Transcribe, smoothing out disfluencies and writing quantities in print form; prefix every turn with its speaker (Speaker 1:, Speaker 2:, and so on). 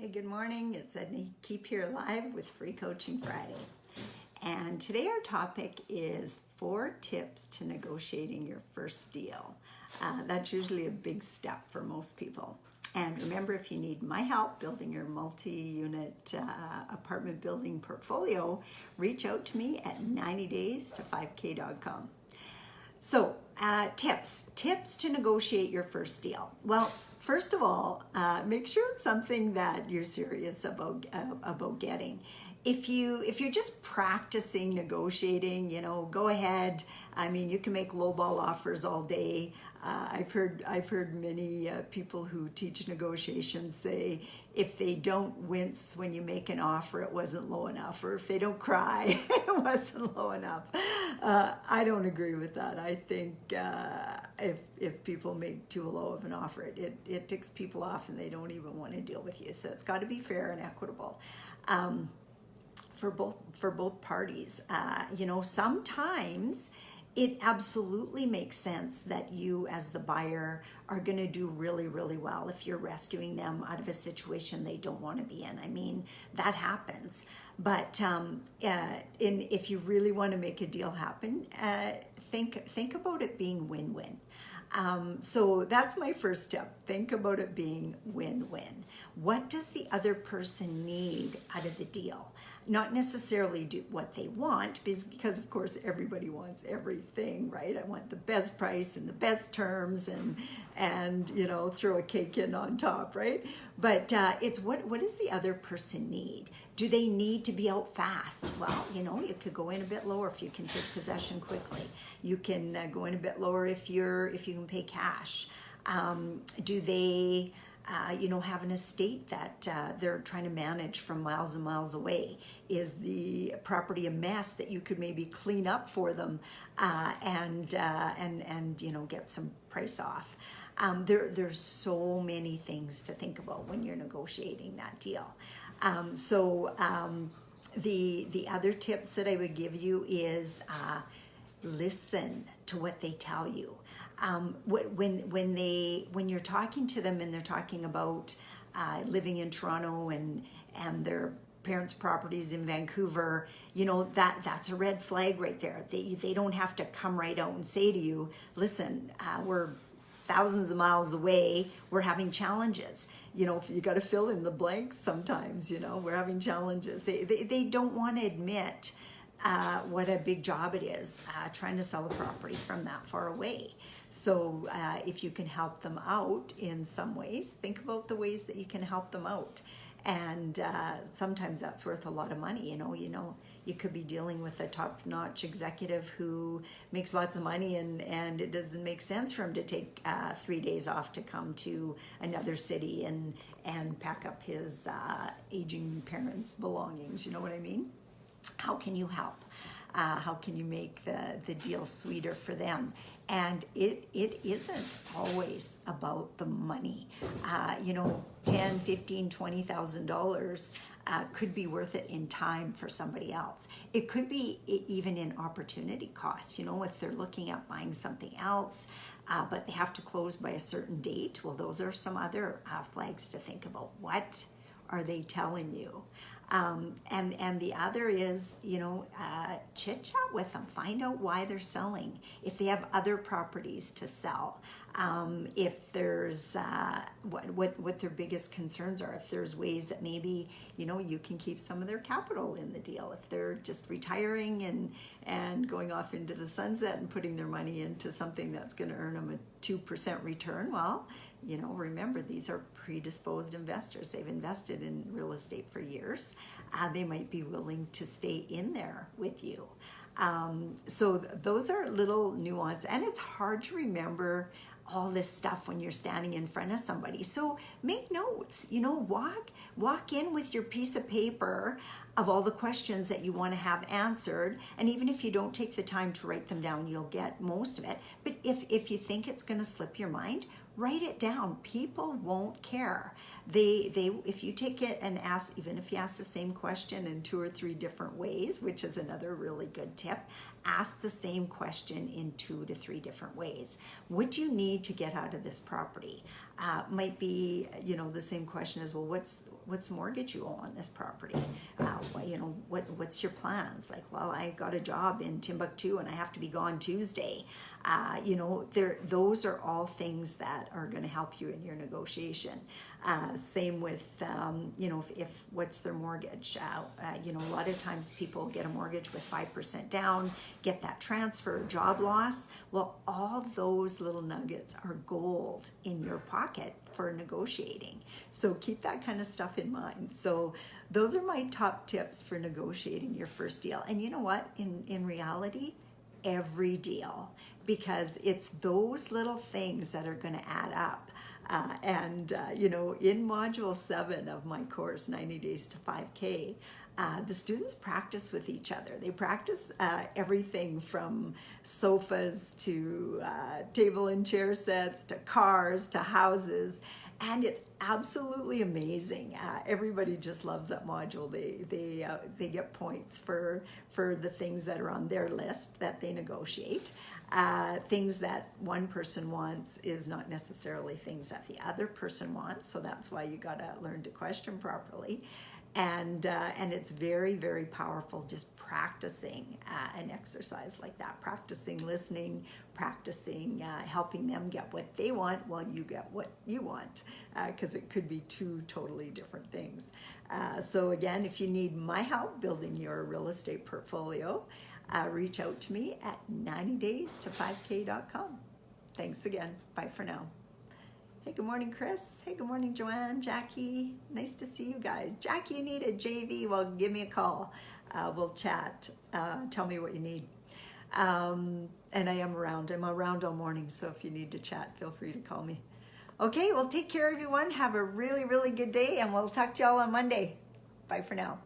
Speaker 1: Hey, good morning. It's Edna. Keep here live with Free Coaching Friday. And today our topic is 4 tips to negotiating your first deal. That's usually a big step for most people. And remember, if you need my help building your multi-unit apartment building portfolio, reach out to me at 90days-5k.com. So tips to negotiate your first deal. Well, first of all, make sure it's something that you're serious about getting. If you're just practicing negotiating, go ahead. I mean, you can make lowball offers all day. I've heard many people who teach negotiations say if they don't wince when you make an offer, it wasn't low enough, or if they don't cry, it wasn't low enough. I don't agree with that. I think if people make too low of an offer, it ticks people off and they don't even want to deal with you. So it's got to be fair and equitable. For both parties. Sometimes it absolutely makes sense that you as the buyer are going to do really, really well if you're rescuing them out of a situation they don't want to be in. I mean, that happens. But if you really want to make a deal happen, think about it being win-win. So that's my first tip. Think about it being win-win. What does the other person need out of the deal? Not necessarily do what they want, because of course everybody wants everything, right? I want the best price and the best terms and throw a cake in on top, right? But it's what does the other person need? Do they need to be out fast? Well, you could go in a bit lower if you can take possession quickly. You can go in a bit lower if you can pay cash. Do they have an estate that they're trying to manage from miles and miles away? Is the property a mess that you could maybe clean up for them and get some price off? There's so many things to think about when you're negotiating that deal. The other tips that I would give you is listen to what they tell you. When you're talking to them and they're talking about living in Toronto and their parents' properties in Vancouver, that's a red flag right there. They don't have to come right out and say to you, listen, we're thousands of miles away, we're having challenges. You got to fill in the blanks sometimes, we're having challenges. They don't want to admit what a big job it is trying to sell a property from that far away. So if you can help them out in some ways, think about the ways that you can help them out. And sometimes that's worth a lot of money. You could be dealing with a top-notch executive who makes lots of money and it doesn't make sense for him to take 3 days off to come to another city and pack up his aging parents' belongings. You know what I mean? How can you help? How can you make the deal sweeter for them? And it isn't always about the money. $10,000, $15,000, $20,000 could be worth it in time for somebody else. It could be even in opportunity costs. If they're looking at buying something else, but they have to close by a certain date, well, those are some other flags to think about. What are they telling you? And the other is, chit chat with them. Find out why they're selling. If they have other properties to sell, if there's what their biggest concerns are. If there's ways that maybe you can keep some of their capital in the deal. If they're just retiring and going off into the sunset and putting their money into something that's going to earn them a 2% return, well, remember, these are predisposed investors. They've invested in real estate for years. They might be willing to stay in there with you. So those are little nuance, and it's hard to remember all this stuff when you're standing in front of somebody. So make notes, walk in with your piece of paper of all the questions that you want to have answered. And even if you don't take the time to write them down, you'll get most of it. But if you think it's going to slip your mind, write it down. People won't care. If you take it and ask, even if you ask the same question in 2 or 3 different ways, which is another really good tip, ask the same question in 2 to 3 different ways. What do you need to get out of this property? Might be, you know, the same question as, well, what's the mortgage you owe on this property? You know, what's your plans? Like, well, I got a job in Timbuktu and I have to be gone Tuesday. You know, those are all things that are going to help you in your negotiation. Same with, you know, if what's their mortgage? You know, a lot of times people get a mortgage with 5% down, get that transfer, job loss. Well, all those little nuggets are gold in your pocket for negotiating. So keep that kind of stuff in mind. So those are my top tips for negotiating your first deal. And you know what? In reality, every deal, because it's those little things that are going to add up. You know, in module 7 of my course, 90 Days to 5K, the students practice with each other. They practice everything from sofas to table and chair sets to cars to houses. And it's absolutely amazing. Everybody just loves that module. They get points for the things that are on their list that they negotiate. Things that one person wants is not necessarily things that the other person wants. So that's why you gotta learn to question properly. And it's very, very powerful just practicing an exercise like that, practicing listening, practicing helping them get what they want while you get what you want, because it could be 2 totally different things. So again, if you need my help building your real estate portfolio, reach out to me at 90daysto5k.com. Thanks again. Bye for now. Hey, good morning, Chris. Hey, good morning, Joanne, Jackie. Nice to see you guys. Jackie, you need a JV? Well, give me a call. We'll chat. Tell me what you need. And I am around. I'm around all morning, so if you need to chat, feel free to call me. Okay, well, take care, everyone. Have a really, really good day, and we'll talk to y'all on Monday. Bye for now.